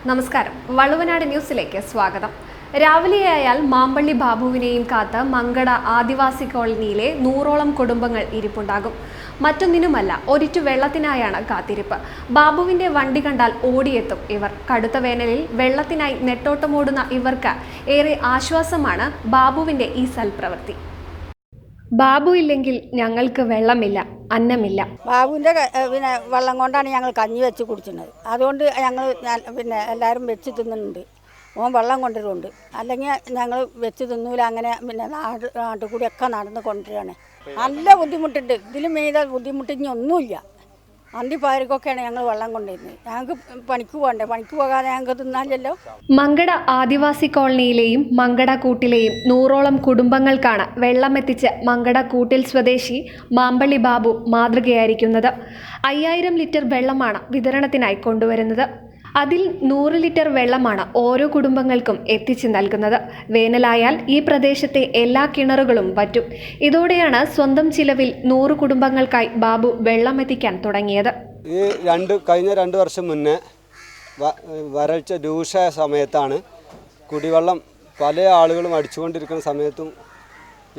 നമസ്കാരം. വള്ളുവനാട് ന്യൂസിലേക്ക് സ്വാഗതം. രാവിലെയായാൽ മാമ്പള്ളി ബാബുവിനെയും കാത്ത് മങ്കട ആദിവാസി കോളനിയിലെ 100ഓളം കുടുംബങ്ങൾ ഇരിപ്പുണ്ടാകും. മറ്റൊന്നിനുമല്ല, ഒരിറ്റു വെള്ളത്തിനായാണ് കാത്തിരിപ്പ്. ബാബുവിന്റെ വണ്ടി കണ്ടാൽ ഓടിയെത്തും ഇവർ. കടുത്ത വേനലിൽ വെള്ളത്തിനായി നെട്ടോട്ടമോടുന്ന ഇവർക്ക് ഏറെ ആശ്വാസമാണ് ബാബുവിന്റെ ഈ സൽപ്രവൃത്തി. ബാബു ഇല്ലെങ്കിൽ ഞങ്ങൾക്ക് വെള്ളമില്ല, അന്നമില്ല. ബാബുവിൻ്റെ വെള്ളം കൊണ്ടാണ് ഞങ്ങൾ കഞ്ഞി വെച്ച് കുടിക്കുന്നത്. അതുകൊണ്ട് ഞങ്ങൾ എല്ലാവരും വെച്ച് തിന്നുന്നുണ്ട്. ഓൻ വെള്ളം കൊണ്ടുവരുന്നുണ്ട്. അല്ലെങ്കിൽ ഞങ്ങൾ വെച്ച് തിന്നൂല. അങ്ങനെ നാട്ടിൽ കൂടിയൊക്കെ നടന്ന് കൊണ്ടുവരികയാണ്. നല്ല ബുദ്ധിമുട്ടുണ്ട്. ഇതിലും മെയ്ത ബുദ്ധിമുട്ട് ഇനി ഒന്നുമില്ല. അന്തിപ്പാർക്കൊക്കെയാണ് ഞങ്ങൾ വെള്ളം കൊണ്ടുവരുന്നത്. ഞങ്ങൾക്ക് പണിക്ക് പോകണ്ടേ? പണിക്ക് പോകാതെ ഞങ്ങൾക്ക് തിന്നാലല്ലോ. മങ്കട ആദിവാസി കോളനിയിലെയും മങ്കട കൂട്ടിലെയും 100ഓളം കുടുംബങ്ങൾക്കാണ് വെള്ളമെത്തിച്ച് മങ്കട കൂട്ടിൽ സ്വദേശി മാമ്പള്ളി ബാബു മാതൃകയായിരിക്കുന്നത്. 5000 ലിറ്റർ വെള്ളമാണ് വിതരണത്തിനായി കൊണ്ടുവരുന്നത്. അതിൽ 100 ലിറ്റർ വെള്ളമാണ് ഓരോ കുടുംബങ്ങൾക്കും എത്തിച്ചു നൽകുന്നത്. വേനലായാൽ ഈ പ്രദേശത്തെ എല്ലാ കിണറുകളും വറ്റും. ഇതോടെയാണ് സ്വന്തം ചിലവിൽ 100 കുടുംബങ്ങൾക്കായി ബാബു വെള്ളം എത്തിക്കാൻ തുടങ്ങിയത്. കഴിഞ്ഞ 2 വർഷം മുന്നേ വരൾച്ച രൂക്ഷമായ സമയത്താണ് കുടിവെള്ളം പല ആളുകളും അടിച്ചുകൊണ്ടിരിക്കുന്ന സമയത്തും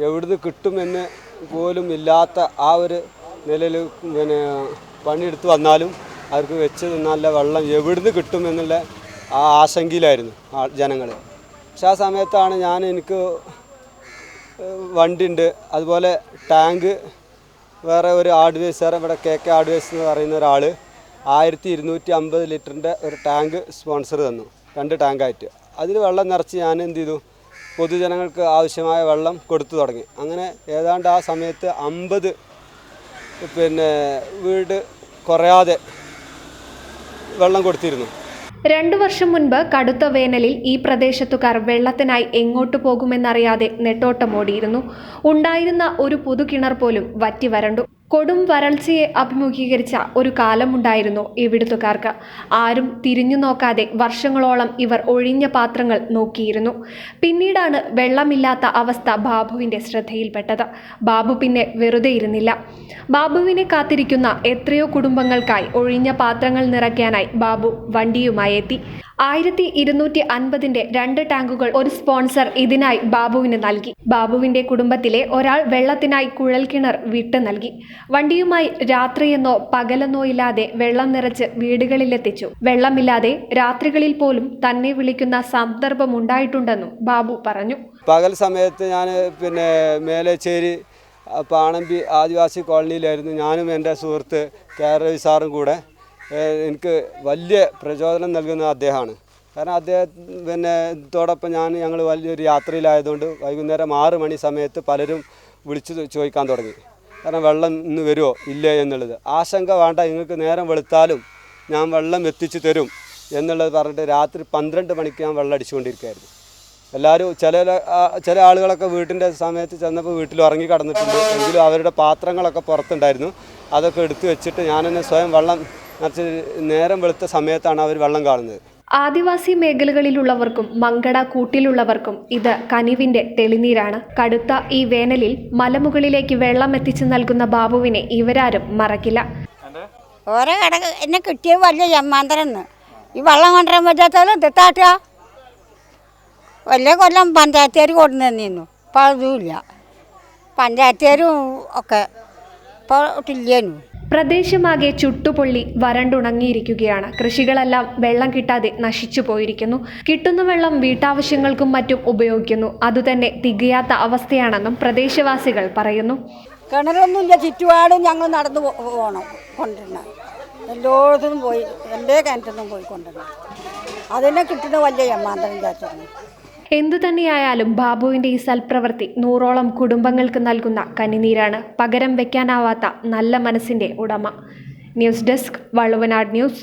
എവിടുന്ന് കിട്ടുമെന്ന് പോലും ഇല്ലാത്ത ആ ഒരു നിലയിൽ പണിയെടുത്ത് വന്നാലും അവർക്ക് വെച്ച് നല്ല വെള്ളം എവിടുന്ന് കിട്ടുമെന്നുള്ള ആ ആശങ്കയിലായിരുന്നു ജനങ്ങൾ. പക്ഷെ ആ സമയത്താണ് എനിക്ക് വണ്ടിയുണ്ട്, അതുപോലെ ടാങ്ക് വേറെ ഒരു ആഡ്വേസർ, ഇവിടെ KK ആഡ്വേസ് എന്ന് പറയുന്ന ഒരാൾ 1250 ലിറ്ററിൻ്റെ ഒരു ടാങ്ക് സ്പോൺസർ തന്നു, 2 ടാങ്കായിട്ട്. അതിൽ വെള്ളം നിറച്ച് ഞാൻ എന്ത് ചെയ്തു, പൊതുജനങ്ങൾക്ക് ആവശ്യമായ വെള്ളം കൊടുത്തു തുടങ്ങി. അങ്ങനെ ഏതാണ്ട് ആ സമയത്ത് 50 വീട് കുറയാതെ വെള്ളം കൊടുത്തിരുന്നു. 2 വർഷം മുൻപ് കടുത്ത വേനലിൽ ഈ പ്രദേശത്തുകാർ വെള്ളത്തിനായി എങ്ങോട്ട് പോകുമെന്നറിയാതെ നെട്ടോട്ടമോടിയിരുന്നു. ഉണ്ടായിരുന്ന ഒരു പൊതുകിണർ പോലും വറ്റി വരണ്ടു. കൊടും വരൾച്ചയെ അഭിമുഖീകരിച്ച ഒരു കാലമുണ്ടായിരുന്നു ഇവിടുത്തുകാർക്ക്. ആരും തിരിഞ്ഞു നോക്കാതെ വർഷങ്ങളോളം ഇവർ ഒഴിഞ്ഞ പാത്രങ്ങൾ നോക്കിയിരുന്നു. പിന്നീടാണ് വെള്ളമില്ലാത്ത അവസ്ഥ ബാബുവിൻ്റെ ശ്രദ്ധയിൽപ്പെട്ടത്. ബാബു പിന്നെ വെറുതെ ഇരുന്നില്ല. ബാബുവിനെ കാത്തിരിക്കുന്ന എത്രയോ കുടുംബങ്ങൾക്കായി ഒഴിഞ്ഞ പാത്രങ്ങൾ നിറയ്ക്കാനായി ബാബു വണ്ടിയുമായി എത്തി. 1250ന്റെ 2 ടാങ്കുകൾ ഒരു സ്പോൺസർ ഇതിനായി ബാബുവിന് നൽകി. ബാബുവിന്റെ കുടുംബത്തിലെ ഒരാൾ വെള്ളത്തിനായി കുഴൽക്കിണർ വിട്ട് നൽകി. വണ്ടിയുമായി രാത്രിയെന്നോ പകലെന്നോ ഇല്ലാതെ വെള്ളം നിറച്ച് വീടുകളിലെത്തിച്ചു. വെള്ളമില്ലാതെ രാത്രികളിൽ പോലും തന്നെ വിളിക്കുന്ന സന്ദർഭമുണ്ടായിട്ടുണ്ടെന്നും ബാബു പറഞ്ഞു. പകൽ സമയത്ത് ഞാൻ മേലേച്ചേരി പാണമ്പി ആദിവാസി കോളനിയിലായിരുന്നു. ഞാനും എൻ്റെ സുഹൃത്ത് KR സാറും കൂടെ. എനിക്ക് വലിയ പ്രചോദനം നൽകുന്ന അദ്ദേഹമാണ്. കാരണം അദ്ദേഹത്തോടൊപ്പം ഞങ്ങൾ വലിയൊരു യാത്രയിലായതുകൊണ്ട് വൈകുന്നേരം 6 മണി സമയത്ത് പലരും വിളിച്ചു ചോദിക്കാൻ തുടങ്ങി. കാരണം വെള്ളം ഇന്ന് വരുമോ ഇല്ലേ എന്നുള്ളത്. ആശങ്ക വേണ്ട, നിങ്ങൾക്ക് നേരം വെളുത്താലും ഞാൻ വെള്ളം എത്തിച്ചു തരും എന്നുള്ളത് പറഞ്ഞിട്ട് രാത്രി 12 മണിക്ക് ഞാൻ വെള്ളം അടിച്ചുകൊണ്ടിരിക്കുകയായിരുന്നു. എല്ലാവരും ചില ആളുകളൊക്കെ വീട്ടിൻ്റെ സമയത്ത് ചെന്നപ്പോൾ വീട്ടിൽ ഉറങ്ങി കിടന്നിട്ടുണ്ട്. എങ്കിലും അവരുടെ പാത്രങ്ങളൊക്കെ പുറത്തുണ്ടായിരുന്നു. അതൊക്കെ എടുത്തു വെച്ചിട്ട് ഞാൻ തന്നെ സ്വയം വെള്ളം നിറച്ച് നേരം വെളുത്ത സമയത്താണ് അവർ വെള്ളം കാണുന്നത്. ആദിവാസി മേഖലകളിലുള്ളവർക്കും മങ്കട കൂട്ടിലുള്ളവർക്കും ഇത് കനിവിന്റെ തെളിനീരാണ്. കടുത്ത ഈ വേനലിൽ മലമുകളിലേക്ക് വെള്ളം എത്തിച്ചു നൽകുന്ന ബാബുവിനെ ഇവരാരും മറക്കില്ല. ഓരോ എന്നെ കിട്ടിയ വലിയ ജമ്മാന്തരെന്ന് ഈ വെള്ളം കൊണ്ടുവരാൻ പറ്റാത്തവരും തെത്താട്ടുക. വലിയ കൊല്ലം പഞ്ചായത്തുകാർ കൊണ്ടു തന്നിരുന്നു. ഇപ്പോൾ അതുമില്ല. പഞ്ചായത്തുകാരും ഒക്കെ ഇപ്പോൾ ഇല്ലേനു. പ്രദേശമാകെ ചുട്ടുപൊള്ളി വരണ്ടുണങ്ങിയിരിക്കുകയാണ്. കൃഷികളെല്ലാം വെള്ളം കിട്ടാതെ നശിച്ചു പോയിരിക്കുന്നു. കിട്ടുന്ന വെള്ളം വീട്ടാവശ്യങ്ങൾക്കും മറ്റും ഉപയോഗിക്കുന്നു. അതുതന്നെ തികയാത്ത അവസ്ഥയാണെന്നും പ്രദേശവാസികൾ പറയുന്നു. കിണറൊന്നുമില്ല, ചുറ്റുപാടും ഞങ്ങൾ നടന്നു പോകണം കൊണ്ടുവരണം. എല്ലായിടത്തും പോയി എൻ്റെ കിണറ്റൊന്നും പോയി കൊണ്ടുവരണം. അതിനെ കിട്ടുന്ന വലിയ ജമ്മാന്തരം ചാച്ചാണ്. എന്തു തന്നെയായാലും ബാബുവിന്റെ ഈ സൽപ്രവൃത്തി 100ഓളം കുടുംബങ്ങൾക്ക് നൽകുന്ന കനിനീരാണ്. പകരം വെക്കാനാവാത്ത നല്ല മനസ്സിന്റെ ഉടമ. News desk, Valluvanad news.